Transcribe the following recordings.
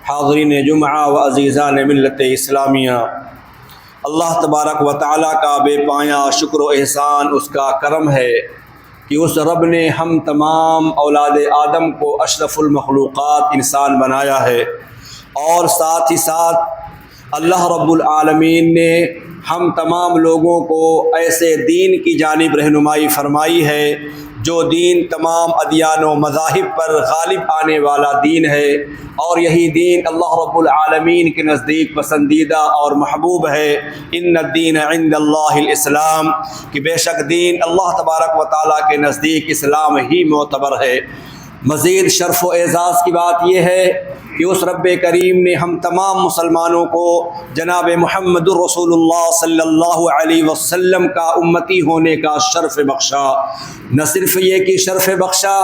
حاضرین جمعہ و عزیزان ملت اسلامیہ، اللہ تبارک و تعالیٰ کا بے پایہ شکر و احسان، اس کا کرم ہے کہ اس رب نے ہم تمام اولاد آدم کو اشرف المخلوقات انسان بنایا ہے، اور ساتھ ہی ساتھ اللہ رب العالمین نے ہم تمام لوگوں کو ایسے دین کی جانب رہنمائی فرمائی ہے جو دین تمام ادیان و مذاہب پر غالب آنے والا دین ہے، اور یہی دین اللہ رب العالمین کے نزدیک پسندیدہ اور محبوب ہے۔ ان الدین عند اللہ الاسلام، کہ بے شک دین اللہ تبارک و تعالیٰ کے نزدیک اسلام ہی معتبر ہے۔ مزید شرف و اعزاز کی بات یہ ہے کہ اس رب کریم نے ہم تمام مسلمانوں کو جناب محمد الرسول اللہ صلی اللہ علیہ وسلم کا امتی ہونے کا شرف بخشا۔ نہ صرف یہ کہ شرف بخشا،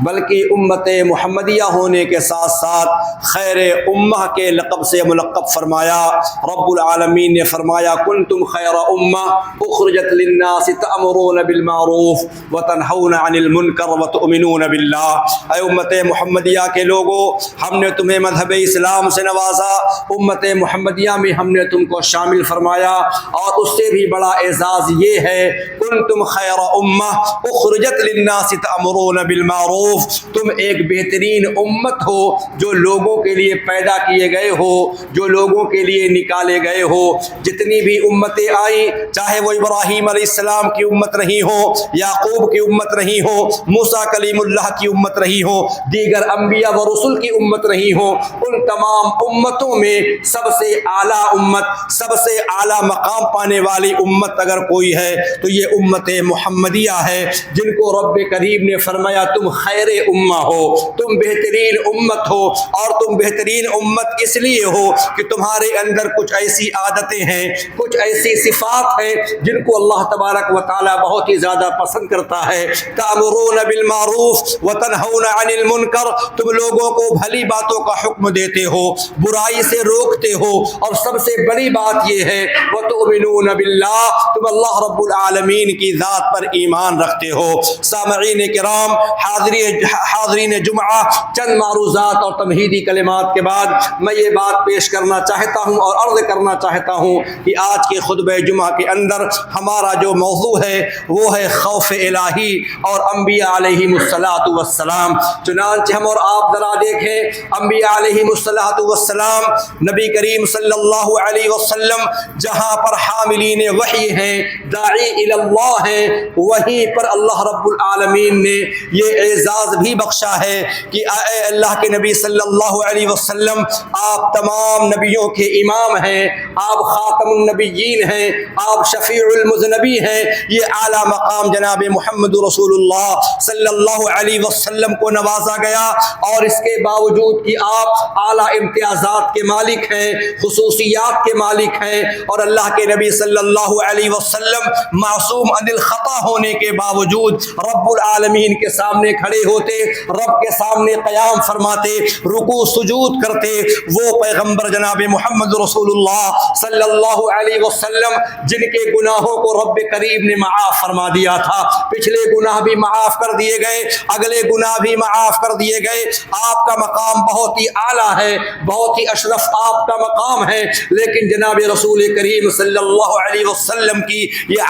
بلکہ امت محمدیہ ہونے کے ساتھ ساتھ خیر امہ کے لقب سے ملقب فرمایا۔ رب العالمین نے فرمایا کنتم خیر امہ اخرجت للناس تأمرون بالمعروف وتنہون عن المنکر وتؤمنون باللہ۔ اے امت محمدیہ کے لوگوں، ہم نے تمہیں مذہب اسلام سے نوازا، امت محمدیہ میں ہم نے تم کو شامل فرمایا، اور اس سے بھی بڑا اعزاز یہ ہے کنتم خیر امہ اخرجت للناس تأمرون بالمعروف، تم ایک بہترین امت ہو جو لوگوں کے لیے پیدا کیے گئے ہو، جو لوگوں کے لیے نکالے گئے ہو۔ جتنی بھی امتیں آئیں، چاہے وہ ابراہیم علیہ السلام کی امت نہیں ہو، یعقوب کی امت نہیں ہو، موسیٰ کلیم اللہ کی امت نہیں ہو، دیگر انبیاء و رسل کی امت نہیں ہو، ان تمام امتوں میں سب سے اعلیٰ امت، سب سے اعلیٰ مقام پانے والی امت اگر کوئی ہے تو یہ امت محمدیہ ہے، جن کو رب کریم نے فرمایا تم خیر امہ ہو، تم بہترین امت ہو، اور تم بہترین امت اس لیے ہو کہ تمہارے اندر کچھ ایسی عادتیں ہیں، کچھ ایسی صفات ہیں جن کو اللہ تبارک و تعالیٰ بہت ہی زیادہ پسند کرتا ہے۔ تأمرون بالمعروف وتنہون عن المنکر، تم لوگوں کو بھلی باتوں کا حکم دیتے ہو، برائی سے روکتے ہو، اور سب سے بڑی بات یہ ہے وتؤمنون باللہ، تم اللہ رب العالمین کی ذات پر ایمان رکھتے ہو۔ سامعین کرام، حاضرین جمعہ، چند معروضات اور تمہیدی کلمات کے بعد میں یہ بات پیش کرنا چاہتا ہوں اور عرض کرنا چاہتا ہوں کہ آج کے خطبہ جمعہ کے اندر ہمارا جو موضوع ہے وہ ہے خوف الہی اور انبیاء علیہم الصلاۃ والسلام۔ چنانچہ ہم اور آپ ذرا دیکھیں، انبیاء علیہم الصلاۃ والسلام، نبی کریم صلی اللہ علیہ وسلم جہاں پر حاملین وحی ہیں، داعی الی اللہ ہیں، وہیں پر اللہ رب العالمین نے یہ اعزاز بھی بخشا ہے کہ اے اللہ کے نبی صلی اللہ علیہ وسلم، آپ تمام نبیوں کے امام ہیں، آپ خاتم النبیین ہیں، آپ شفیع المذنبی ہیں۔ یہ اعلیٰ مقام جناب محمد رسول اللہ صلی اللہ علیہ وسلم کو نوازا گیا، اور اس کے باوجود کہ آپ اعلیٰ امتیازات کے مالک ہیں، خصوصیات کے مالک ہیں، اور اللہ کے نبی صلی اللہ علیہ وسلم معصوم عن الخطا ہونے کے باوجود رب العالمین کے سامنے کھڑے ہوتے، رب کے سامنے قیام فرماتے، رکوع سجود کرتے، وہ پیغمبر جناب محمد رسول اللہ صلی اللہ علیہ وسلم جن کے گناہوں کو رب کریم نے معاف فرما دیا تھا، پچھلے گناہ بھی معاف کر دیے گئے، اگلے گناہ بھی معاف کر دیے گئے۔ آپ کا مقام بہت ہی اعلیٰ ہے، بہت ہی اشرف آپ کا مقام ہے، لیکن جناب رسول کریم صلی اللہ علیہ وسلم کی یہ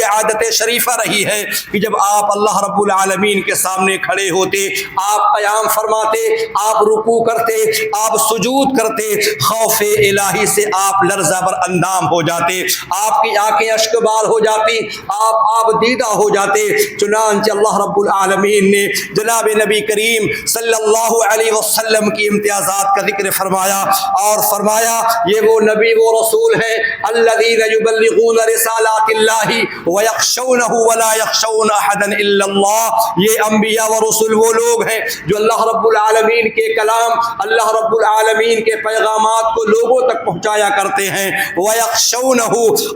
عادت شریفہ رہی ہے کہ جب آپ اللہ رب العالمین کے سامنے کھڑے ہوتے، آپ قیام فرماتے، آپ رکوع کرتے، آپ سجود کرتے، خوف الہی سے آپ لرزہ بر اندام ہو جاتے، آپ کی آنکھیں اشکبار ہو جاتی، آپ دیدہ ہو جاتے۔ چنانچہ اللہ رب العالمین نے جناب نبی کریم صلی اللہ علیہ وسلم کی امتیازات کا ذکر فرمایا، اور فرمایا یہ وہ نبی و رسول ہیں الذین یبلغون رسالات اللہ ویخشونہ ولا یخشون احدا الا اللہ۔ یہ انبیاء و رسول وہ لوگ ہیں جو اللہ رب العالمین کے کلام، اللہ رب العالمین کے پیغامات کو لوگوں تک پہنچایا کرتے ہیں، ویخشونہ،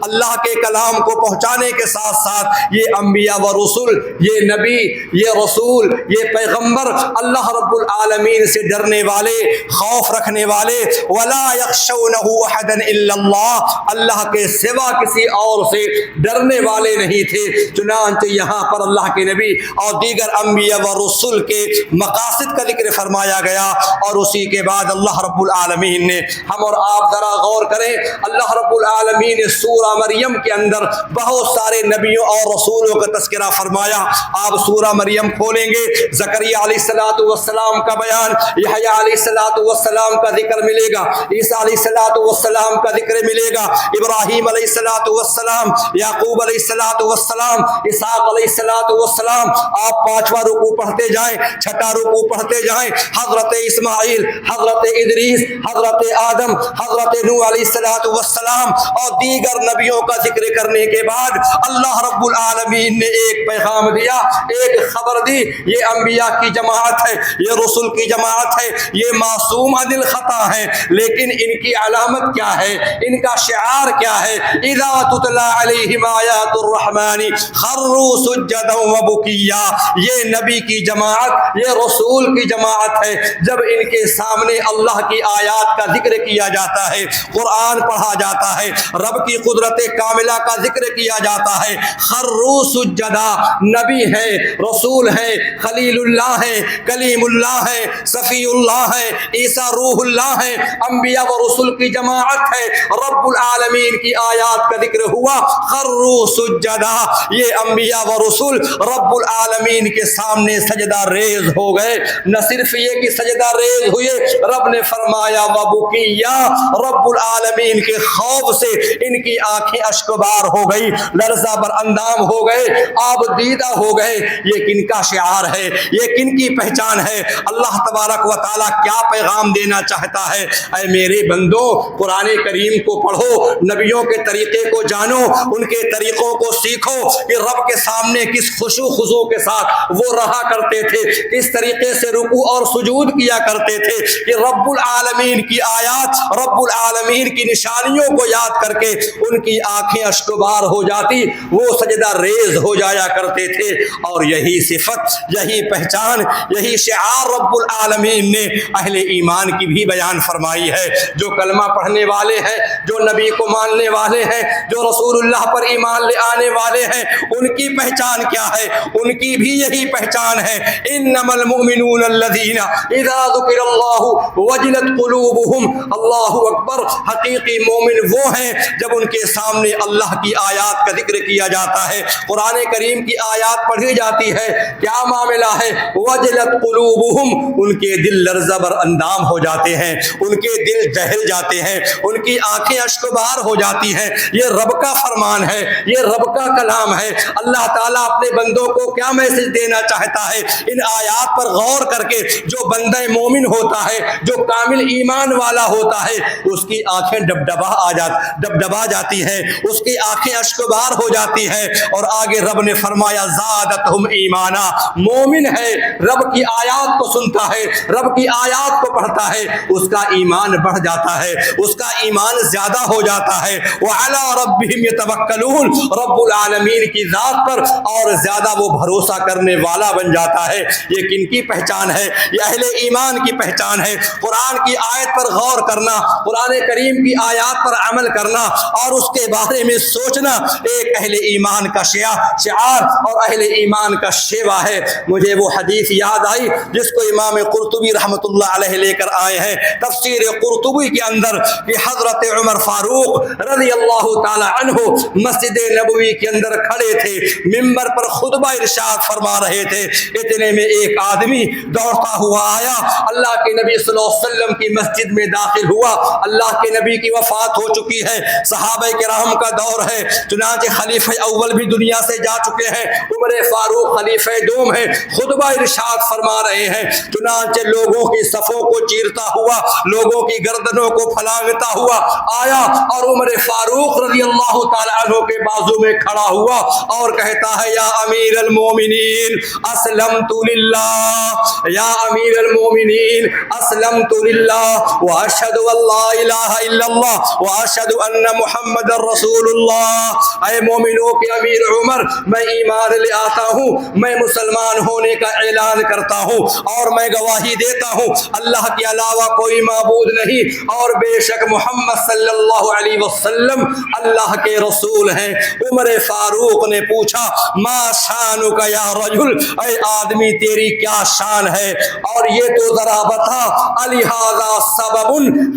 اللہ کے کلام کو پہنچانے کے ساتھ ساتھ یہ انبیاء و رسول، یہ نبی، یہ رسول، یہ پیغمبر اللہ رب العالمین سے ڈرنے والے، خوف رکھنے والے، ولا یخشونہ احدا الا اللہ، اللہ کے سوا کسی اور سے ڈرنے والے نہیں تھے۔ چنانچہ یہاں پر اللہ کے نبی اور دیگر انبیاء و رسول کے مقاصد کا ذکر فرمایا گیا، اور اسی کے بعد اللہ رب العالمین نے، ہم اور آپ ذرا غور کریں، اللہ رب العالمین نے سورہ مریم کے اندر بہت سارے نبیوں اور رسولوں کا تذکرہ فرمایا۔ آپ سورہ مریم کھولیں گے، زکریا علیہ السلام کا بیان، یحییٰ علیہ السلام کا ذکر ملے گا، عیسیٰ علیہ السلام کا ذکر ملے گا، ابراہیم علیہ السلام، یعقوب علیہ السلام، اسحاق علیہ السلام۔ آپ 5واں رکوع پڑھتے جائیں، 6واں رکوع پڑھتے جائیں، حضرت اسماعیل، حضرت ادریس، حضرت آدم، حضرت نوح علیہ السلام اور دیگر نبیوں کا ذکر کرنے کے بعد اللہ رب العالمین نے ایک پیغام دیا، ایک خبر دی، یہ انبیاء کی جماعت ہے، یہ رسول کی جماعت ہے، یہ معصوم عن الخطا ہے، لیکن ان کی علامت کیا ہے، ان کا شعار کیا ہے؟ اذا تتلی علیہم آیات الرحمن خروا سجدا وبکیا۔ یہ نبی کی جماعت، یہ رسول کی جماعت ہے، جب ان کے سامنے اللہ کی آیات کا ذکر کیا جاتا ہے، قرآن پڑھا جاتا ہے، رب کی قدرت کاملہ کا ذکر کیا جاتا ہے، خروا سجدا۔ نبی ہے، رسول ہے، خلیل اللہ ہے، کلیم اللہ ہے، صفی اللہ ہے، عیسیٰ روح اللہ ہے، انبیاء و رسول کی جماعت ہے، رب العالمین کی آیات کا ذکر ہوا، خروا سجدا۔ یہ انبیاء و رسول رب العالمین کے سامنے سجدہ ریز ہو گئے۔ نہ صرف یہ کہ سجدہ ریز ہوئے، رب نے فرمایا وبکیا، رب العالمین کے خوف سے ان کی آنکھیں اشکبار ہو گئی، لرزہ بر اندام ہو گئے، آب دیدہ ہو گئے۔ یہ کن کا شعار ہے، یہ کن کی پہچان ہے؟ اللہ تبارک و تعالیٰ کیا پیغام دینا چاہتا ہے؟ اے میرے بندو، قرآن کریم کو پڑھو، نبیوں کے طریقے کو جانو، ان کے طریقوں کو سیکھو کہ رب کے سامنے کس خشوع خضوع کے ساتھ وہ رہا کرتے تھے، کس طریقے سے رکوع اور سجود کیا کرتے تھے کہ رب العالمین کی آیات، رب العالمین کی نشانیوں کو یاد کر کے ان کی آنکھیں اشکبار ہو جاتی، وہ سجدہ ریز ہو جایا کرتے تھے۔ اور یہی صفت، یہی پہچان، یہی شعار رب العالمین نے اہل ایمان کی بھی بیان فرمائی ہے۔ جو کلمہ پڑھنے والے ہیں، جو نبی کو ماننے والے ہیں، جو رسول اللہ پر ایمان لے آنے والے ہیں، ان کی پہچان کیا ہے؟ ان کی بھی یہی پہچان ہے، انما المؤمنون الذین اذا ذکر اللہ وجلت قلوبہم، اللہ اکبر۔ حقیقی مومن وہ ہیں جب ان کے سامنے اللہ کی آیات کا ذکر کیا جاتا ہے، قرآن کریم کی آیات پڑھی جاتی ہے، کیا معاملہ ہے؟ وجلت قلوبہم، ان کے دل لرزہ بر اندام ہو جاتے ہیں، ان کے دل دہل جاتے ہیں، ان کی آنکھیں اشکبار ہو جاتی ہیں۔ یہ رب کا فرمان ہے، یہ رب کا کلام ہے۔ اللہ تعالیٰ اپنے بندوں کو کیا میسج دینا چاہتا ہے؟ ان آیات پر غور کر کے جو بندہ مومن ہوتا ہے، جو کامل ایمان والا ہوتا ہے، اس کی آنکھیں ڈبڈبا جاتی ہیں، اس کی آنکھیں اشکبار ہو جاتی ہیں۔ اور آگے رب نے فرمایا زادتہم ایمانا، مومن ہے، رب کی آیات کو سنتا ہے، رب کی آیات کو پڑھتا ہے، اس کا ایمان بڑھ جاتا ہے، اس کا ایمان زیادہ ہو جاتا ہے۔ وعلی ربہم یتوکلون، رب العالمین کی ذات پر اور زیادہ وہ بھروسہ کرنے والا بن جاتا ہے۔ یہ کن کی پہچان ہے؟ یہ اہل ایمان کی پہچان ہے۔ قرآن کی آیت پر غور کرنا، قرآن کریم کی آیات پر عمل کرنا اور اس کے بارے میں سوچنا ایک اہل ایمان کا شعار اور اہل ایمان کا شیوا ہے۔ مجھے وہ حدیث یاد آئی جس کو امام قرطبی رحمۃ اللہ علیہ لے کر آئے ہیں تفسیر قرطبی کے اندر، کہ حضرت عمر فاروق رضی اللہ تعالی عنہ مسجد نبوی کے اندر کھڑے تھے، ممبر پر خطبہ ارشاد فرما رہے تھے، اتنے میں ایک آدمی دوڑتا ہوا آیا، اللہ کے نبی صلی اللہ علیہ وسلم کی مسجد میں داخل ہوا۔ اللہ کے نبی کی وفات ہو چکی ہے، صحابہ کرام کا دور ہے، چنانچہ خلیفہ اول بھی دنیا سے جا چکے ہیں، عمر فاروق خلیفہ دوم ہے، خطبہ ارشاد فرما رہے ہیں۔ چنانچہ لوگوں کی صفوں کو چیرتا ہوا، لوگوں کی گردنوں کو پھلانگتا ہوا آیا اور عمر فاروق رضی اللہ تعالی عنہ کے بازو میں کھڑا ہوا اور کہتا ہے یا امیر المومنین اسلمت للہ، یا امیر المومنین اسلمت للہ واشہد ان لا الہ الا اللہ واشہد ان محمد رسول اللہ۔ اے مومنوں کے امیر عمر، میں ایمان لے آتا ہوں، میں مسلمان ہونے کا اعلان کرتا ہوں اور میں گواہی گواہی دیتا ہوں اللہ کے علاوہ کوئی معبود نہیں اور بے شک محمد صلی اللہ علیہ وسلم اللہ کے رسول ہیں۔ عمر فاروق نے پوچھا ما شانک یا رجل، اے آدمی تیری کیا شان ہے، اور یہ تو ذرا بتا الہذا سبب،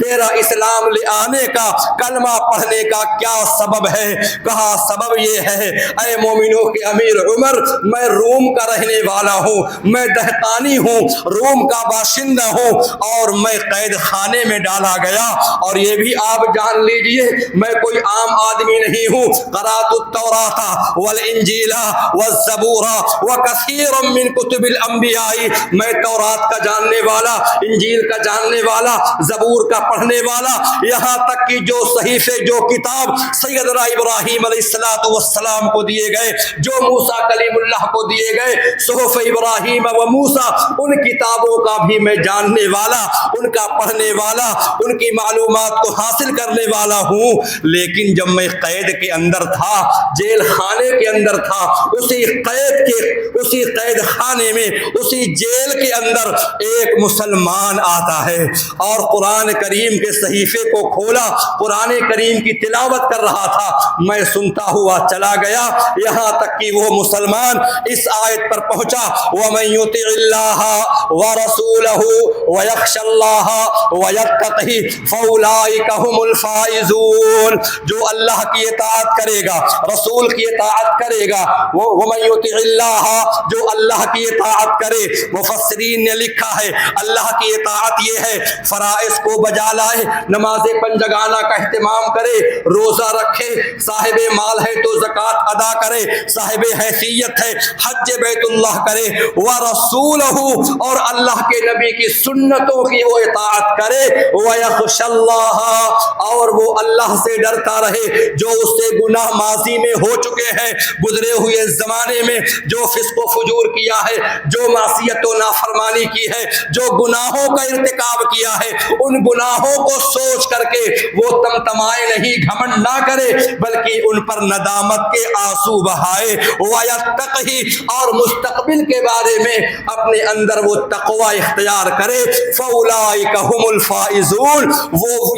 تیرا اسلام لے آنے کا کلمہ پڑھنے کا کیا سبب ہے؟ کہا سبب یہ ہے اے مومنوں کے امیر عمر، میں روم کا رہنے والا ہوں، میں دہقانی ہوں، روم کا باشندہ ہوں، اور میں قید خانے میں ڈالا گیا، اور یہ بھی آپ جان لیجئے میں کوئی عام آدمی نہیں ہوں، قرأت التوراۃ والانجیل والزبور وکثیر من کتب الانبیاء، میں تورات کا جاننے والا، انجیل کا جاننے والا، زبور کا پڑھنے والا، یہاں تک کہ جو صحیفے جو کتاب سیدنا ابراہیم علیہ السلام کو دیے گئے، جو موسیٰ کلیم اللہ کو دیے گئے، صحف ابراہیم و موسیٰ، ان کتابوں کا بھی میں جاننے والا، ان کا پڑھنے والا، ان کی معلومات کو حاصل کرنے والا ہوں۔ لیکن جب میں قید کے اندر تھا، جیل خانے کے اندر تھا، اسی قید خانے میں، اسی جیل کے اندر ایک مسلمان آتا ہے اور قرآن کریم کے صحیفے کو کھولا، قرآن کریم کی تلاوت کر رہا تھا، میں سنتا ہوا چلا گیا یہاں تک کہ وہ مسلمان اس آیت پر پہنچا وَمَن يُطِعِ اللَّهَ وَرَسُولَهُ وَيَخْشَ اللَّهَ وَيَتَّقْهِ فَأُولَٰئِكَ هُمُ الْفَائِزُونَ، جو اللہ کی اطاعت کرے گا، رسول کی اطاعت کرے گا، وَمَن يُطِعِ اللَّهَ، جو اللہ کی اطاعت کرے، مفسرین نے لکھا ہے اللہ کی اطاعت یہ ہے فرائض کو بجا لائے، نماز پنجگانہ کا اہتمام کرے، روزہ رکھے، صاحب مال ہے تو زکوٰۃ ادا کرے، صاحب حیثیت ہے حج بیت اللہ کرے، وَرَسُولَهُ، اور اللہ کے نبی کی سنتوں کی وہ اطاعت کرے، وَيَخْشَ اللَّهَ، اور وہ اللہ سے ڈرتا رہے، جو اس سے گناہ ماضی میں ہو چکے ہیں، گزرے ہوئے زمانے میں جو فسق و فجور کیا ہے، جو معصیت و نافرمانی کی ہے، جو گناہوں کا ارتکاب کیا ہے، ان گناہوں کو سوچ کر کے وہ تمتمائے نہیں، گھمنڈ نہ کرے، بلکہ ان پر ندامت کے آنسو بہائے، وَيَتَّقْهِ، اور مستقبل کے بارے میں اپنے اندر وہ تقوی اختیار کرے، فَأُولَٰئِكَ هُمُ الْفَائِزُونَ،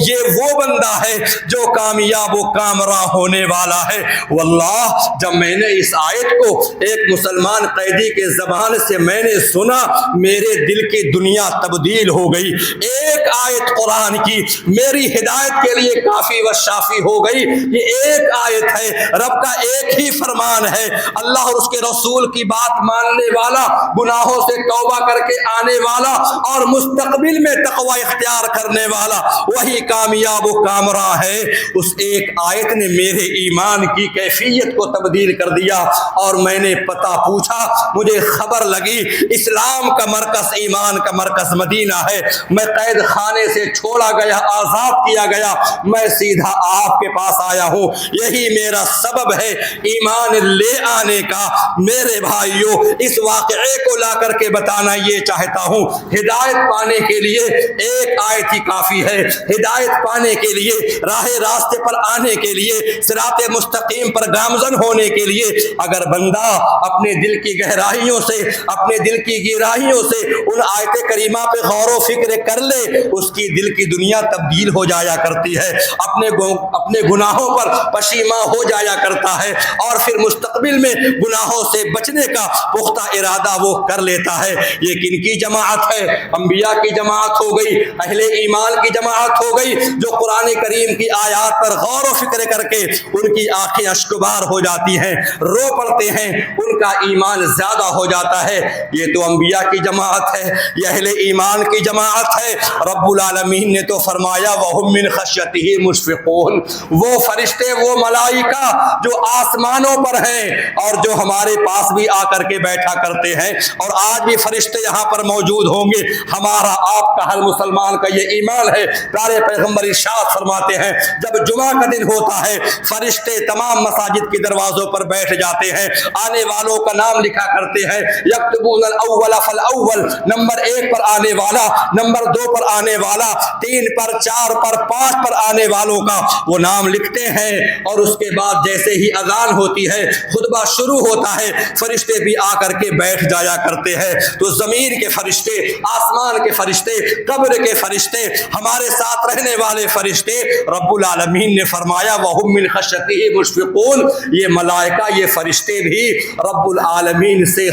یہ وہ بندہ ہے جو کامیاب و کامراں ہونے والا ہے۔ واللہ جب میں نے اس آیت کو ایک مسلمان قیدی کے زبان سے میں نے سنا، میرے دل کی دنیا تبدیل ہو گئی، ایک آیت قرآن کی میری ہدایت کے لیے کافی و شافی ہو گئی، یہ ایک آیت ہے، رب کا ایک ہی فرمان ہے، اللہ اور اس کے رسول کی بات ماننے والا، گناہوں سے توبہ کر کے آنے والا اور مستقبل میں تقوی اختیار کرنے والا، وہی کامیاب و کامراں ہے۔ اس ایک آیت نے میرے ایمان کی کیفیت کو تبدیل کر دیا، اور میں نے پتہ پوچھا، مجھے خبر لگی اسلام کا مرکز، ایمان کا مرکز مدینہ ہے، میں قید خانے سے چھوڑا گیا، آزاد کیا گیا، میں سیدھا آپ کے پاس آیا ہوں، یہی میرا سبب ہے ایمان لے آنے کا۔ میرے بھائیوں، اس واقعے کو لا کر کے بتانا یہ چاہتا ہوں، ہدایت پانے کے لیے ایک آیت ہی کافی ہے، ہدایت پانے کے لیے، راہ راستے پر آنے کے لیے، صراط مستقیم پر گامزن ہونے کے لیے اگر بندہ اپنے دل کی گہرائیوں سے، اپنے دل کی گہرائیوں سے ان آیت کریمہ پہ غور و فکر کر لے، اس کی دل کی دنیا تبدیل ہو جایا کرتی ہے، اپنے گناہوں پر پشیماں ہو جایا کرتا ہے، اور پھر مستقبل میں گناہوں سے بچنے کا پختہ ارادہ وہ کر لیتا ہے۔ یہ کن کی جماعت ہے؟ انبیاء کی جماعت ہو گئی، اہل ایمان کی جماعت ہو گئی، جو قرآن کریم کی آیات پر غور و فکر کر کے ان کی آنکھیں اشکبار ہو جاتی ہیں، رو پڑتے ہیں، ان کا ایمان زیادہ ہو جاتا ہے۔ یہ تو انبیاء کی جماعت ہے، یہ اہل ایمان کی جماعت ہے۔ رب العالمین نے تو فرمایا وَهُم مِّن خَشْيَتِهِ مُشْفِقُونَ، وہ فرشتے، وہ ملائکہ جو آسمانوں پر ہیں اور جو ہمارے پاس بھی آ کر کے بیٹھا کرتے ہیں، اور آج بھی فرشتے یہاں پر موجود ہوں گے۔ ہمارا آپ کا ہر مسلمان کا یہ ایمان ہے۔ پیارے پیغمبر ارشاد فرماتے ہیں جب جمعہ کا دن ہوتا ہے فرشتے تمام مساجد کے دروازوں پر بیٹھ جاتے ہیں، آنے والوں کا نام لکھا کرتے ہیں، یکتبون الاول فالاول، نمبر 1 پر آنے والا، نمبر 2 پر آنے والا، 3 پر، 4 پر، 5 پر آنے والوں کا وہ نام لکھتے ہیں، اور اس کے بعد جیسے ہی اذان ہوتی ہے، خطبہ شروع ہوتا ہے، فرشتے بھی آ کر کے بیٹھ جایا کرتے ہیں۔ تو زمین کے فرشتے فرشتے، آسمان کے فرشتے، قبر کے فرشتے، ہمارے ساتھ رہنے والے فرشتے، رب العالمین نے فرمایا وَهُمْ مِنْ خَشْيَتِهِ مُشْفِقُونَ، یہ ملائکہ، یہ فرشتے بھی رب العالمین سے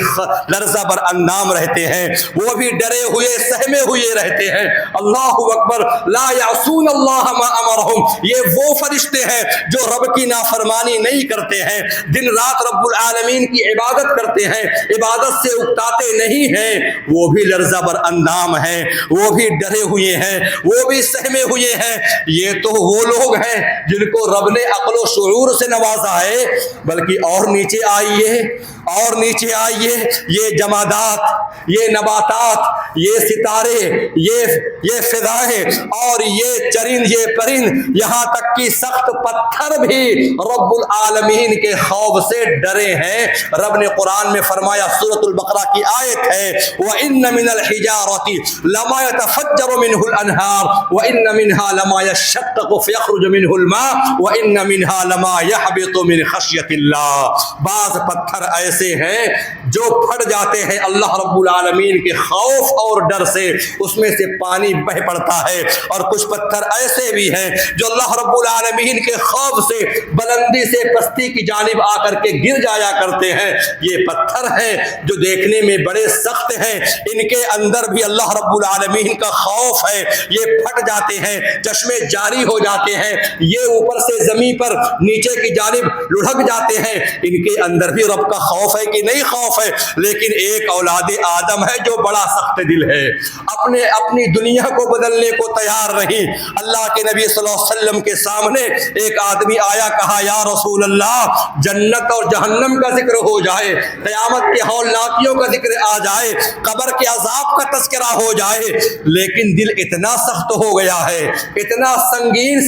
لرزہ بر اندام رہتے ہیں، وہ بھی ڈرے ہوئے سہمے ہوئے رہتے ہیں۔ اللہ اکبر، لا یعصون اللہ ما امرہم، یہ وہ فرشتے ہیں جو رب کی نافرمانی نہیں کرتے ہیں، دن رات رب العالمین کی عبادت کرتے ہیں، عبادت سے اکتاتے نہیں ہیں، وہ بھی لرزہ بر اندام ہیں، وہ بھی ڈرے ہوئے ہیں، وہ بھی سہمے ہوئے ہیں۔ یہ تو وہ لوگ ہیں جن کو رب نے عقل و شعور سے نوازا ہے، بلکہ اور نیچے آئیے، اور نیچے آئیے، یہ جمادات، یہ نباتات، یہ ستارے، یہ فضائیں اور یہ چرند، یہ پرند، یہاں تک کہ سخت پتھر بھی رب العالمین کے خوف سے ڈرے ہیں۔ رب نے قرآن میں فرمایا، سورۃ البقرہ کی آیت ہے، وَإِنَّ مِنَ الْحِجَارَةِ لَمَا يَتَفَجَّرُ مِنْهُ الْأَنْهَارُ وَإِنَّ مِنْهَا لَمَا يَشَّقَّقُ فَيَخْرُجُ مِنْهُ الْمَاءُ وَإِنَّ مِنْهَا لَمَا يَهْبِطُ مِنْ خَشْيَةِ اللَّهِ، بعض پتھر ایسے ہیں جو پھٹ جاتے ہیں اللہ رب العالمین کے خوف اور ڈر سے، اس میں سے پانی بہ پڑتا ہے، اور کچھ پتھر ایسے بھی ہیں جو اللہ رب العالمین کے خوف سے بلندی سے پستی کی جانب آ کر کے گر جایا کرتے ہیں۔ یہ پتھر ہیں جو دیکھنے میں بڑے سخت ہیں، ان کے اندر بھی اللہ رب العالمین کا خوف ہے، یہ پھٹ جاتے ہیں، چشمے جاری ہو جاتے ہیں، یہ اوپر سے زمین پر نیچے کی جانب لڑھک جاتے ہیں، ان کے اندر بھی رب کا خوف ہے کہ نہیں خوف ہے۔ لیکن ایک اولاد آدم ہے جو بڑا سخت دل ہے، اپنی دنیا کو بدلنے کو تیار نہیں۔ اللہ کے نبی صلی اللہ علیہ وسلم کے سامنے ایک آدمی آیا، کہا یا رسول اللہ، جنت اور جہنم کا ذکر ہو جائے، قیامت کے ہولناکیوں کا ذکر آ جائے، قبر کے عذاب کا تذکرہ ہو جائے، لیکن دل اتنا سخت ہو گیا ہے، اتنا سنگین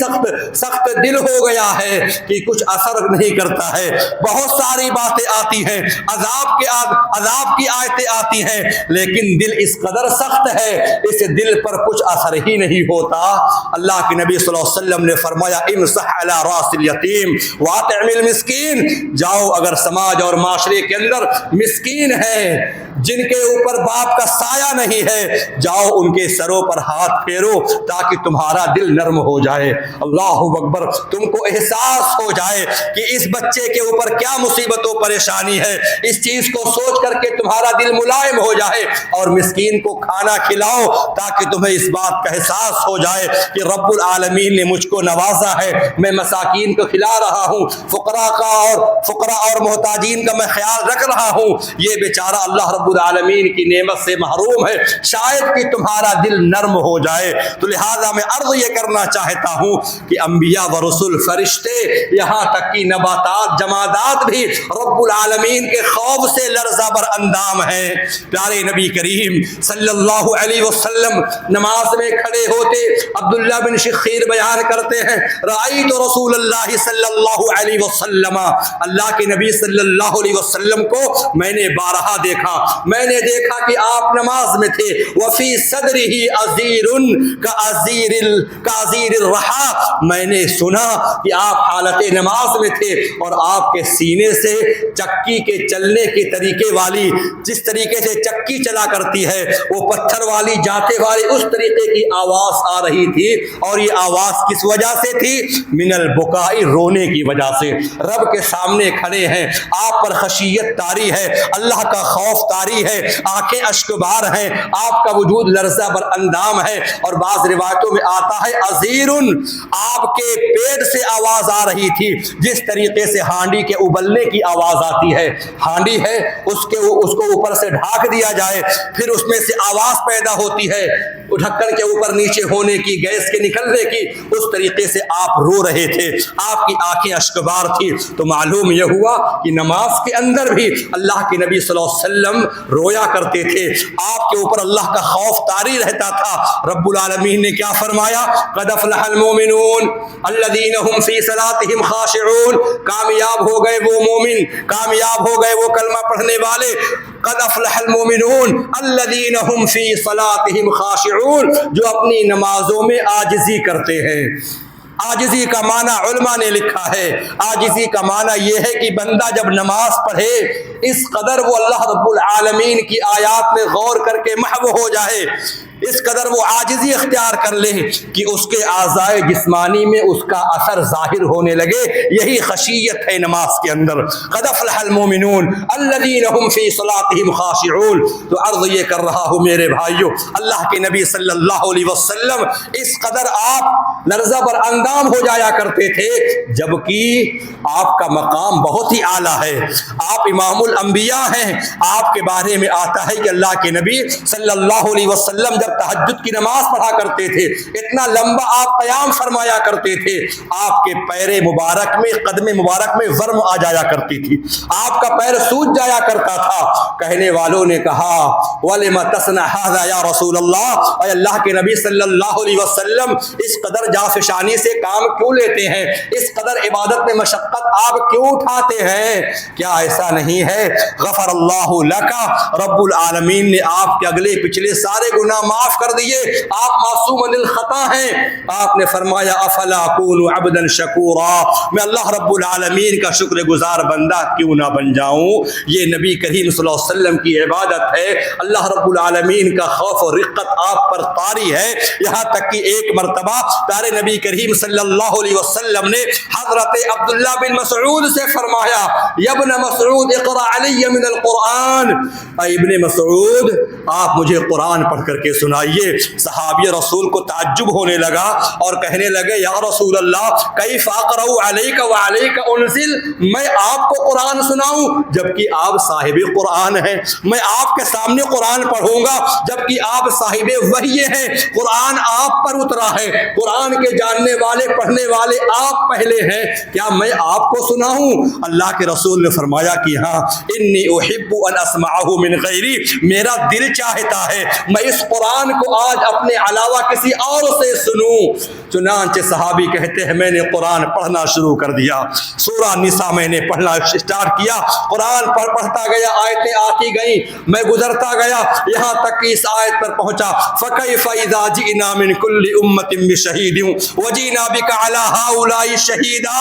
سخت دل ہو گیا ہے کہ کچھ اثر نہیں کرتا ہے۔ بہت ساری باتیں آتی ہیں، عذاب کی آیتیں آتی ہیں، لیکن دل اس قدر سخت ہے، اس دل پر کچھ اثر ہی نہیں ہوتا۔ اللہ کے نبی صلی اللہ علیہ وسلم نے فرمایا امسح علی راس الیتیم واطعم المسکین، جاؤ اگر سماج اور معاشرے کے اندر مسکین ہیں جن کے اوپر باپ کا سایہ نہیں ہے، جاؤ ان کے سروں پر ہاتھ پھیرو تاکہ تمہارا دل نرم ہو جائے۔ اللہ اکبر، تم کو احساس ہو جائے کہ اس بچے کے اوپر کیا مصیبت و پریشانی ہے، اس چیز کو سوچ کر کے تمہارا دل ملائم ہو جائے، اور مسکین کو کھانا کھلاؤ تاکہ تمہیں اس بات کا احساس ہو جائے کہ رب العالمین نے مجھ کو نوازا ہے، میں مساکین کو کھلا رہا ہوں، فقراء اور محتاجین کا میں خیال رکھ رہا ہوں، یہ بیچارہ اللہ رب العالمین کی نعمت سے محروم ہے، شاید کہ تمہارا دل نرم ہو جائے۔ تو لہٰذا میں عرض یہ کرنا چاہتا ہوں کہ انبیاء و رسول، فرشتے، یہاں تک کہ نباتات، جمادات بھی رب العالمین کے خوف سے لرزہ بر اندام ہیں۔ پیارے نبی کریم صلی اللہ علیہ وسلم نماز میں کھڑے ہوتے، عبداللہ بن شخیر بیان کرتے ہیں، رأیت رسول اللہ صلی اللہ علیہ وسلم، اللہ کے نبی صلی اللہ علیہ وسلم کو میں نے بارہا دیکھا، میں نے دیکھا کہ آپ نماز میں تھے، وفی صدرہ عزیر کعزیر الرحا، میں نے سنا کہ آپ حالت نماز میں تھے اور آپ کے سینے سے چکی کے چلنے کے طریقے والی، جس طریقے سے چکی چلا کرتی ہے وہ پتھر والی جاتے والی، اس طریقے کی آواز آ رہی تھی، اور یہ آواز کس وجہ سے تھی؟ من البکائی، رونے کی وجہ سے۔ رب کے سامنے کھڑے ہیں، آپ پر خشیت طاری ہے، اللہ کا خوف طاری ہے، آنکھیں اشکبار ہیں، آپ کا وجود لرزہ بر اندام ہے، اور بعض روایتوں میں آتا ہے عزیرن، آپ کے پیٹ سے آواز آ رہی تھی جس طریقے سے ہانڈی کے ابلنے کی آواز آتی ہے، ہانڈی ہے اس کو اوپر سے ڈھاک دیا جائے، پھر اس میں سے آواز پیدا ہوتی ہے ڈھکن کے اوپر نیچے ہونے کی، گیس کے نکلنے کی، اس طریقے سے آپ رو رہے تھے، آپ کی آنکھیں اشکبار تھی۔ تو معلوم یہ ہوا کہ نماز کے اندر بھی اللہ کے نبی صلی اللہ علیہ وسلم رویا کرتے تھے، آپ کے اوپر اللہ کا خوف طاری رہتا تھا۔ رب العالمین نے کیا فرمایا؟ قد افلح المؤمنون الذین هم فی صلاتهم خاشعون، کامیاب ہو گئے وہ مومن، کامیاب ہو گئے وہ کلمہ پڑھنے والے۔ قد افلح المؤمنون الذین هم فی صلاتهم خاشعون، جو اپنی نمازوں میں عاجزی کرتے ہیں۔ عاجزی کا معنی علماء نے لکھا ہے، عاجزی کا معنی یہ ہے کہ بندہ جب نماز پڑھے اس قدر وہ اللہ رب العالمین کی آیات میں غور کر کے محو ہو جائے، اس قدر وہ عاجزی اختیار کر لے کہ اس کے اعضائے جسمانی میں اس کا اثر ظاہر ہونے لگے۔ یہی خشیت ہے نماز کے اندر۔ قد افلح المؤمنون الذین هم فی صلاتهم خاشعون۔ تو عرض یہ کر رہا ہوں میرے بھائیو، اللہ کے نبی صلی اللہ علیہ وسلم اس قدر آپ لرزہ بر اندام ہو جایا کرتے تھے، جبکہ آپ کا مقام بہت ہی اعلیٰ ہے، آپ امام الانبیاء ہیں۔ آپ کے بارے میں آتا ہے کہ اللہ کے نبی صلی اللہ علیہ وسلم جب تہجد کی نماز پڑھا کرتے تھے، اتنا لمبا آپ قیام فرمایا کرتے تھے، آپ کے پیر مبارک میں، قدم مبارک میں ورم آ جایا کرتی تھی، آپ کا پیر سوج جایا کرتا تھا۔ کہنے والوں نے کہا وَلِمَ تَصْنَعُ هَذَا یا رسول اللہ، اے اللہ کے نبی صلی اللہ علیہ وسلم اس قدر جافشانی سے کام کیوں لیتے ہیں، اس قدر عبادت میں مشقت آپ کیوں اٹھاتے ہیں؟ کیا ایسا نہیں ہے غفر اللہ لکا، رب العالمین نے آپ کے اگلے پچھلے سارے گناہ معاف کر دیے، آپ معصوم من الخطا ہیں۔ آپ نے فرمایا افلا اکون عبدا شکورا، میں اللہ رب العالمین کا شکر گزار بندہ کیوں نہ بن جاؤں؟ یہ نبی کریم صلی اللہ علیہ وسلم کی عبادت ہے۔ اللہ رب العالمین کا خوف و رقت آپ پر طاری ہے، یہاں تک کہ ایک مرتبہ پیارے نبی کریم صلی اللہ علیہ وسلم نے حضرت عبداللہ بن مسعود سے فرمایا یا ابن مسعود اقرأ علی من القرآن، اے ابن مسعود آپ مجھے قرآن پڑھ کر کے سنائیے۔ صحابی رسول کو تعجب ہونے لگا اور کہنے لگے یا رسول اللہ کیف اقرأ علیک وعلیک انزل، میں آپ کو قرآن سناؤں جبکہ آپ صاحب قرآن ہیں، میں آپ کے سامنے قرآن پڑھوں گا جبکہ آپ صاحب وحی ہیں، قرآن آپ پر اترا ہے، قرآن کے جاننے والے پڑھنے والے آپ پہلے ہیں، کیا میں آپ کو سناؤں؟ اللہ کے رسول نے فرمایا کہ ہاں، انی احب ان اسمعہ من غیری، میرا دل چاہتا ہے میں اس قرآن کو آج اپنے علاوہ کسی اور سے سنوں۔ چنانچہ صحابی کہتے ہیں میں نے قرآن پڑھنا شروع کر دیا، سورہ نساء میں نے پڑھنا اسٹارٹ کیا، قرآن پڑھتا گیا، آیتیں آتی گئیں، میں گزرتا گیا یہاں تک کہ اس آیت پر پہنچا فَكَيْفَ إِذَا جِئْنَا مِنْ كُلِّ أُمَّةٍ بِشَهِيدٍ وَجِئْنَا بِكَ عَلَى هَؤُلَاءِ شَهِيدًا۔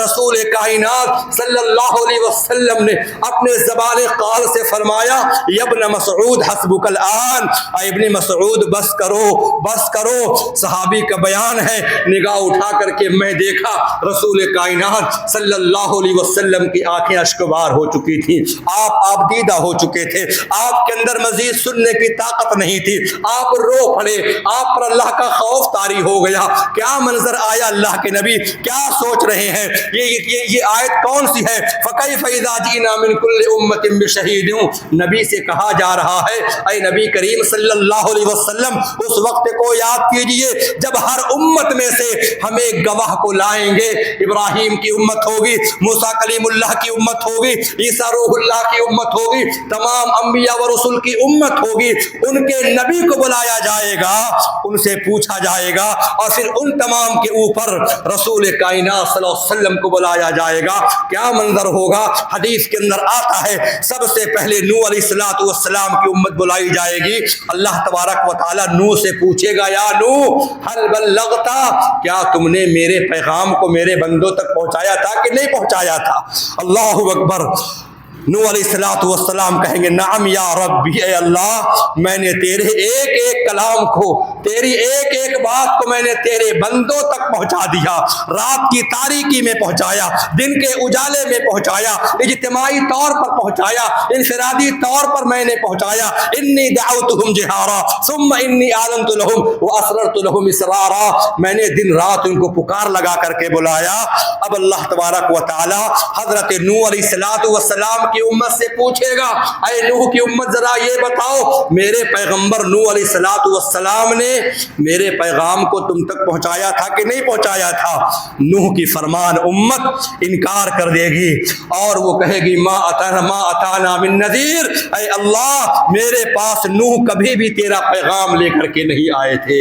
رسول کائنات صلی اللہ علیہ وسلم نے اپنے زبان قال سے فرمایا یا ابن مسعود حسبک الآن، اے ابن مسعود بس کرو بس کرو۔ صحابی کا بیان ہے، نگاہ اٹھا کر کے میں دیکھا رسول کائنات صلی اللہ علیہ وسلم کی آنکھیں اشکبار ہو چکی تھیں، آپ دیدہ ہو چکے تھے، آپ کے اندر مزید سننے کی طاقت نہیں تھی، آپ رو پڑے، آپ پر اللہ کا خوف طاری ہو گیا۔ کیا منظر آیا اللہ کے نبی کیا سوچ رہے ہیں؟ یہ آیت کون سی ہے؟ فَكَيْفَ إِذَا جِئْنَا مِنْ كُلِّ أُمَّةٍ بِشَهِيدٍ، نبی سے کہا جا رہا ہے اے نبی کریم صلی اللہ علیہ وسلم اس وقت کو یاد کیجئے جب ہر امت میں سے ہم ایک گواہ کو لائیں گے، ابراہیم کی امت ہوگی، موسیٰ کلیم اللہ کی امت ہوگی، عیسیٰ روح اللہ کی امت ہوگی، تمام انبیاء و رسول کی امت ہوگی، ان کے نبی کو بلایا جائے گا، ان سے پوچھا جائے گا اور پھر ان تمام کے اوپر رسول کائنات صلی اللہ علیہ وسلم کو بلایا جائے گا۔ کیا منظر ہوگا؟ حدیث کے اندر آتا ہے سب سے پہلے نوح علیہ السلام کی امت بلائی جائے گی، اللہ تبارک و تعالیٰ نوح سے پوچھے گا یا نوح حل بلغتا، کیا تم نے میرے پیغام کو میرے بندوں تک پہنچایا تھا کہ نہیں پہنچایا تھا؟ اللہ اکبر۔ نوح علیہ السلام کہیں گے نعم یا ربی، اے اللہ میں نے تیرے ایک ایک کلام کو، تیری ایک ایک بات کو میں نے تیرے بندوں تک پہنچا دیا، رات کی تاریکی میں پہنچایا، دن کے اجالے میں پہنچایا، اجتماعی طور پر پہنچایا، انفرادی طور پر میں نے پہنچایا۔ انی دعوتہم جہارا ثم انی اعلنت لہم واسررت لہم اسرارا، میں نے دن رات ان کو پکار لگا کر کے بلایا۔ اب اللہ تبارک و تعالی حضرت نوح علیہ السلام کی امت سے پوچھے گا اے نوح کی امت ذرا یہ بتاؤ میرے پیغمبر نوح علیہ السلام نے میرے پیغام کو تم تک پہنچایا تھا کہ نہیں پہنچایا تھا؟ نوح کی فرمان امت انکار کر دے گی اور وہ کہے گی ما اتانا من نذیر، اے اللہ میرے پاس نوح کبھی بھی تیرا پیغام لے کر کے نہیں آئے تھے۔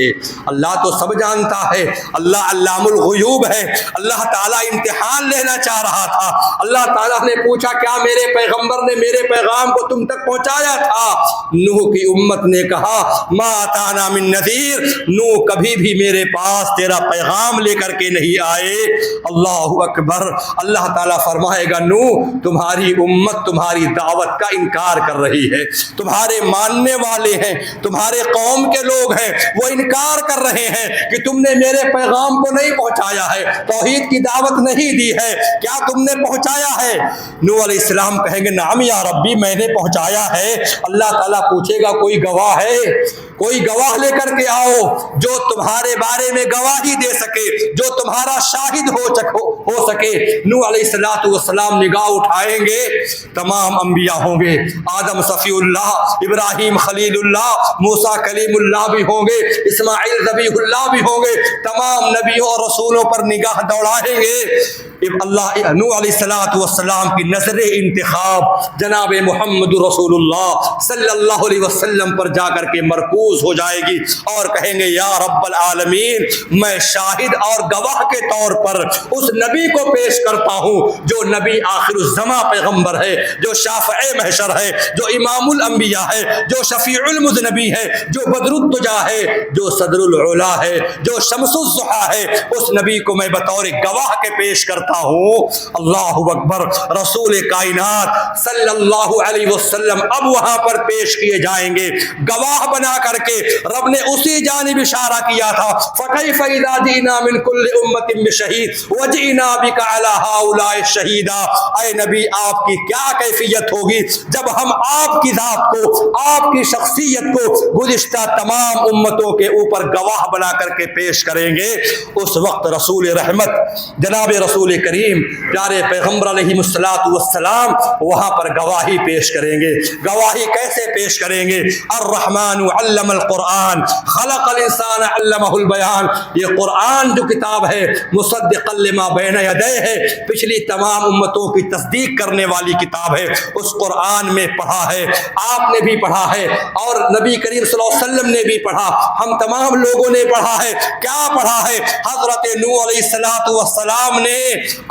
اللہ تو سب جانتا ہے، اللہ علام الغیوب ہے، اللہ تعالیٰ امتحان لینا چاہ رہا تھا۔ اللہ تعالیٰ نے پوچھا کیا میرے پیغمبر نے میرے پیغام کو تم تک پہنچایا تھا؟ نوح کی امت نے کہا ما اتانا من نذیر، نوح کبھی بھی میرے پاس تیرا پیغام لے کر کے نہیں آئے۔ اللہ اکبر۔ اللہ تعالیٰ فرمائے گا نوح تمہاری امت تمہاری دعوت کا انکار کر رہی ہے، تمہارے ماننے والے ہیں، تمہارے قوم کے لوگ ہیں، وہ انکار کر رہے ہیں کہ تم نے میرے پیغام کو نہیں پہنچایا ہے، توحید کی دعوت نہیں دی ہے، کیا تم نے پہنچایا ہے؟ نوح علیہ السلام کہیں گے نعم یا ربی میں نے پہنچایا ہے۔ اللہ تعالیٰ پوچھے گا کوئی گواہ ہے؟ کوئی گواہ لے کر کے آؤ جو تمہارے بارے میں گواہی دے سکے، جو تمہارا شاہد ہو سکے۔ نوح علیہ السلام نگاہ اٹھائیں گے، تمام انبیاء ہوں گے، آدم صفی اللہ، ابراہیم خلیل اللہ، موسیٰ کلیم اللہ بھی ہوں گے، اسماعیل ذبیح اللہ بھی ہوں گے، تمام نبیوں اور رسولوں پر نگاہ دوڑائیں گے۔ اللہ نوح علیہ السلام کی نظر انتخاب جناب محمد رسول اللہ صلی اللہ علیہ وسلم پر جا کر کے مرکوز ہو جائے گی اور کہیں گے یا رب العالمین میں شاہد اور گواہ کے طور پر اس نبی کو پیش کرتا ہوں جو نبی آخر الزماں پیغمبر ہے، جو شافع محشر ہے، جو امام الانبیاء ہے، جو شفیع المذنبی ہے، جو بدر الدجا ہے، جو صدر العلا ہے، جو شمس الضحیٰ ہے، اس نبی کو میں بطور گواہ کے پیش کرتا ہوں۔ اللہ اکبر۔ رسول کائنات صلی اللہ علیہ وسلم اب وہاں پر پیش کیے جائیں گے گواہ بنا کر کے۔ رب نے اسی جانب اشارہ کیا تھا فَكَيْفَ إِذَا جِئْنَا مِنْ كُلِّ أُمَّةٍ بِشَهِيدٍ وَجِئْنَا بِكَ عَلَى هَؤُلَاءِ شَهِيدًا۔ اے نبی آپ کی کیا کیفیت ہوگی جب ہم آپ کی ذات کو، آپ کی شخصیت کو گزشتہ تمام امتوں کے اوپر گواہ بنا کر کے پیش کریں گے۔ اس وقت رسول رحمت جناب رسول کریم پیارے پیغمبر علیہ السلام وہاں پر گواہی پیش کریں گے۔ گواہی کیسے پیش کریں گے؟ الرحمن علم القرآن خلق الانسان علمہ البیان۔ یہ قرآن جو کتاب ہے مصدقا لما بین یدیہ ہے، پچھلی تمام امتوں کی تصدیق کرنے والی کتاب ہے۔ اس قرآن میں پڑھا ہے، آپ نے بھی پڑھا ہے اور نبی کریم صلی اللہ علیہ وسلم نے بھی پڑھا، ہم تمام لوگوں نے پڑھا ہے۔ کیا پڑھا ہے؟ حضرت نوح علیہ السلام نے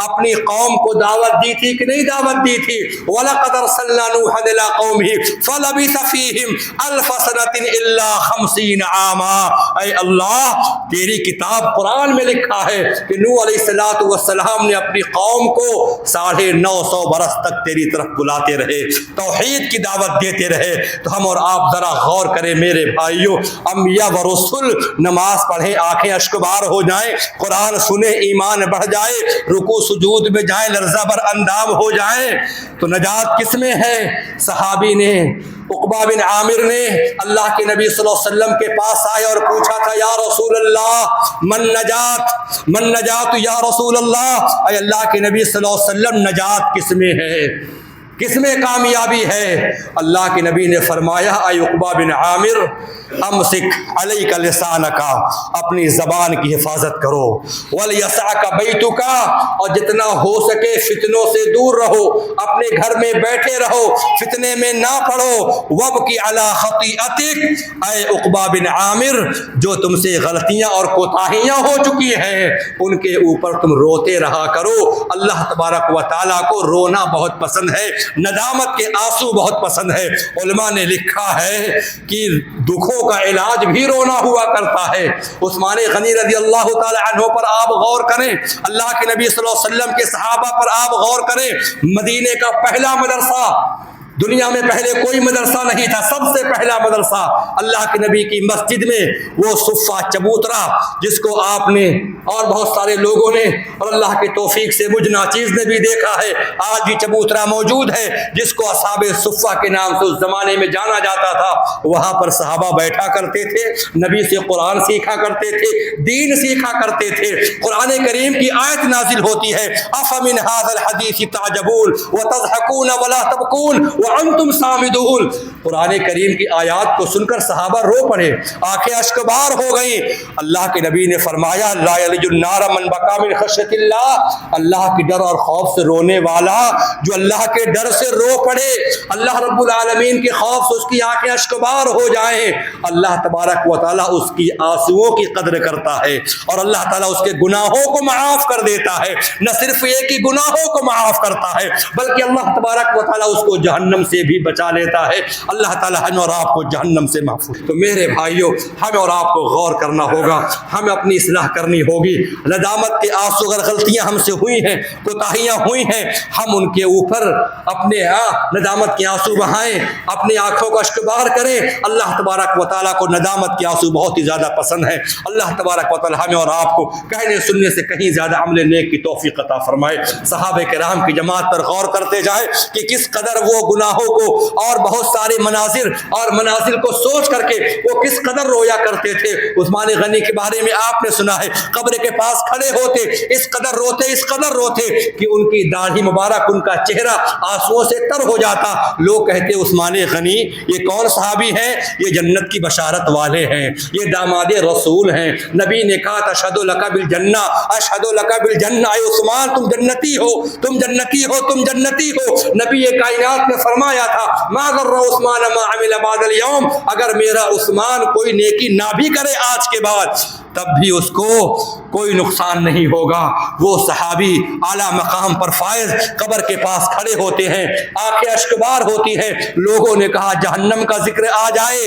اپنی قوم کو دعوت دی تھی کہ نہیں دعوت دی تھی؟ وَلَقَدْ أَرْسَلْنَا نُوحًا إِلَىٰ قَوْمِهِ فَلَبِثَ فِيهِمْ أَلْفَ سَنَةٍ إِلَّا 50 عَامًا۔ اے اللہ تیری کتاب قرآن میں لکھا ہے کہ نوح علیہ السلام نے اپنی قوم کو 950 برس تک تیری طرف بلاتے رہے، توحید کی دعوت دیتے رہے۔ تو ہم اور آپ ذرا غور کریں میرے بھائیوں، انبیاء و رسول نماز پڑھیں آنکھیں اشکبار ہو جائیں، قرآن سنیں ایمان بڑھ جائے، رکوع سجود میں جائیں لرزہ بر اندام ہو جائیں، تو نجات کس میں ہے؟ صحابی نے عقبہ بن عامر نے اللہ کے نبی صلی اللہ علیہ وسلم کے پاس آئے اور پوچھا تھا یا رسول اللہ من نجات یا رسول اللہ، اے اللہ کے نبی صلی اللہ علیہ وسلم نجات کس میں ہے، کس میں کامیابی ہے؟ اللہ کے نبی نے فرمایا اے عقبہ بن عامر امسک علیک لسانک، اپنی زبان کی حفاظت کرو، ولیسعک بیتک، اور جتنا ہو سکے فتنوں سے دور رہو، اپنے گھر میں بیٹھے رہو، فتنے میں نہ پڑو، وابکی علی خطیئتک، اے عقبہ بن عامر جو تم سے غلطیاں اور کوتاہیاں ہو چکی ہیں ان کے اوپر تم روتے رہا کرو۔ اللہ تبارک و تعالیٰ کو رونا بہت پسند ہے، ندامت کے آنسو بہت پسند ہے۔ علماء نے لکھا ہے کہ دکھوں کا علاج بھی رونا ہوا کرتا ہے۔ عثمان غنی رضی اللہ تعالی عنہ پر آپ غور کریں، اللہ کے نبی صلی اللہ علیہ وسلم کے صحابہ پر آپ غور کریں، مدینے کا پہلا مدرسہ، دنیا میں پہلے کوئی مدرسہ نہیں تھا، سب سے پہلا مدرسہ اللہ کے نبی کی مسجد میں وہ صفہ چبوترا جس کو آپ نے اور بہت سارے لوگوں نے اور اللہ کے توفیق سے مجھ ناچیز نے بھی دیکھا ہے، آج بھی چبوترا موجود ہے جس کو اصحاب صفہ کے نام سے اس زمانے میں جانا جاتا تھا۔ وہاں پر صحابہ بیٹھا کرتے تھے، نبی سے قرآن سیکھا کرتے تھے، دین سیکھا کرتے تھے۔ قرآن کریم کی آیت نازل ہوتی ہے افمن ھذا الحدیث تعجبون وتضحکون ولا تبکون وانتم صامدون۔ قرآن کریم کی آیات کو سن کر صحابہ رو پڑے، آنکھیں اشکبار ہو گئیں۔ اللہ کے نبی نے فرمایا لا یلج النار من بکا من خشیت اللہ، اللہ کے ڈر اور خوف سے رونے والا جو اللہ کے ڈر سے رو پڑے، اللہ رب العالمین کے خوف سے اس کی آنکھیں اشکبار ہو جائیں، اللہ تبارک و تعالیٰ اس کی آنسوؤں کی قدر کرتا ہے اور اللہ تعالیٰ اس کے گناہوں کو معاف کر دیتا ہے۔ نہ صرف یہ کہ گناہوں کو معاف کرتا ہے بلکہ اللہ تبارک و تعالیٰ اس کو جہنم سے بھی بچا لیتا ہے۔ اللہ تعالیٰ ہمیں اور آپ کو جہنم سے محفوظ۔ تو میرے بھائیوں، ہمیں اور آپ کو غور کرنا ہوگا، ہمیں اپنی اصلاح کرنی ہوگی۔ ندامت کے آنسو، اگر غلطیاں ہم سے ہوئی ہیں، کوتاہیاں ہوئی ہیں، ہم ان کے اوپر اپنے ندامت کے آنسو بہائیں، اپنی آنکھوں کو اشکبار کریں۔ اللہ تبارک و تعالیٰ کو ندامت کے آنسو بہت ہی زیادہ پسند ہے۔ اللہ تبارک و تعالیٰ ہمیں اور آپ کو کہنے سننے سے کہیں زیادہ عمل نیک کی توفیق عطا فرمائے۔ صحابہ کرام کی جماعت پر غور کرتے جائیں کہ کس قدر وہ گناہوں کو اور بہت سارے منازل کو سوچ کر کے وہ کس قدر رویا کرتے تھے۔ عثمان غنی کے بارے میں آپ نے سنا ہے، قبر کے پاس کھڑے ہوتے، اس قدر روتے کہ ان کی داڑھی مبارک، ان کا چہرہ آنسوؤں سے تر ہو جاتا۔ لوگ کہتے عثمان غنی یہ کون صحابی ہیں؟ یہ جنت کی بشارت والے ہیں، یہ داماد رسول ہیں۔ نبی نے کہا اشہد لک بالجنہ، اشہد لک بالجنہ، اے عثمان تم جنتی ہو، تم جنتی ہو، تم جنتی ہو۔ نبی کائنات نے فرمایا تھا ما ضر عثمان ما عمل بعد اليوم، اگر میرا عثمان کوئی نیکی نہ بھی کرے آج کے بعد تب بھی اس کو کوئی نقصان نہیں ہوگا۔ وہ صحابی اعلیٰ مقام پر فائز قبر کے پاس کھڑے ہوتے ہیں، آنکھیں اشکبار ہوتی ہیں۔ لوگوں نے کہا جہنم کا ذکر آ جائے،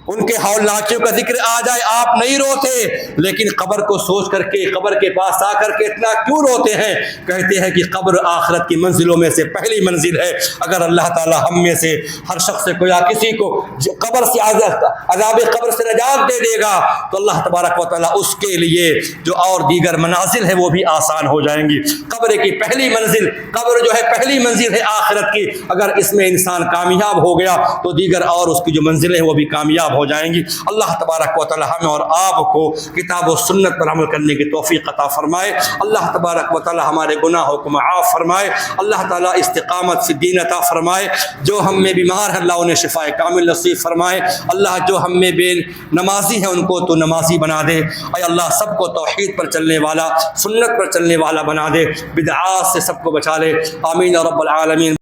ان کے ہولناکیوں کا ذکر آ جائے، آپ نہیں روتے، لیکن قبر کو سوچ کر کے، قبر کے پاس آ کر کے اتنا کیوں روتے ہیں؟ کہتے ہیں کہ قبر آخرت کی منزلوں میں سے پہلی منزل ہے۔ اگر اللہ تعالی ہم میں سے ہر شخص کو یا کسی کو قبر سے عذاب قبر سے نجات دے دے گا تو اللہ تبارک و تعالیٰ اس کے لیے جو اور دیگر منازل ہیں وہ بھی آسان ہو جائیں گی۔ قبر کی پہلی منزل، قبر جو ہے پہلی منزل ہے آخرت کی، اگر اس میں انسان کامیاب ہو گیا تو دیگر اور اس کی جو منزلیں ہیں وہ بھی کامیاب ہو جائیں گی۔ اللہ تبارک و تعالی ہمیں اور آپ کو کتاب و سنت پر عمل کرنے کی توفیق عطا فرمائے۔ اللہ تبارک و تعالی ہمارے گناہوں کو معاف فرمائے۔ اللہ تعالی استقامت فی الدین عطا فرمائے۔ جو ہم میں بیمار ہیں اللہ انہیں شفاء کامل نصیب فرمائے۔ اللہ جو ہم میں بے نمازی ہیں ان کو تو نمازی بنا دے۔ اے اللہ سب کو توحید پر چلنے والا، سنت پر چلنے والا بنا دے، بدعات سے سب کو بچا لے۔ آمین یا رب العالمین۔